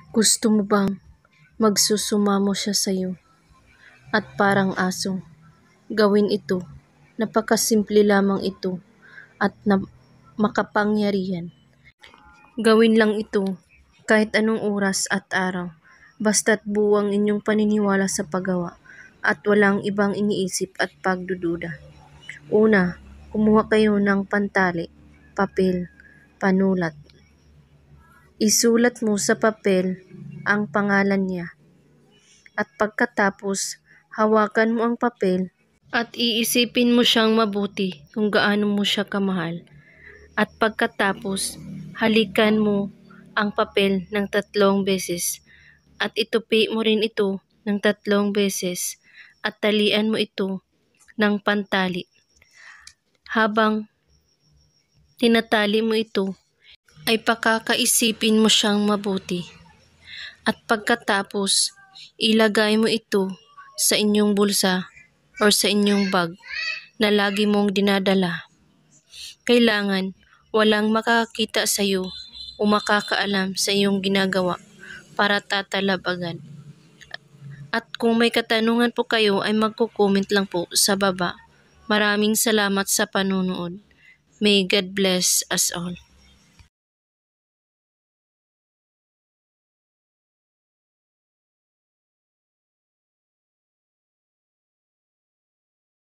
Gusto mo bang magsusumamo siya sa'yo at parang aso? Gawin ito. Napakasimple lamang ito at makapangyarihan. Gawin lang ito kahit anong oras at araw. Basta't buwang inyong paniniwala sa paggawa at walang ibang iniisip at pagdududa. Una, kumuha kayo ng pantali, papel, panulat. Isulat mo sa papel ang pangalan niya. At pagkatapos, hawakan mo ang papel at iisipin mo siyang mabuti kung gaano mo siya kamahal. At pagkatapos, halikan mo ang papel ng 3 beses at itupi mo rin ito ng 3 beses at talian mo ito ng pantali. Habang tinatali mo ito, ay pakakaisipin mo siyang mabuti. At pagkatapos, ilagay mo ito sa inyong bulsa or sa inyong bag na lagi mong dinadala. Kailangan walang makakakita sa iyo o makakaalam sa iyong ginagawa para tatalab agad. At kung may katanungan po kayo ay magko-comment lang po sa baba. Maraming salamat sa panunood. May God bless us all.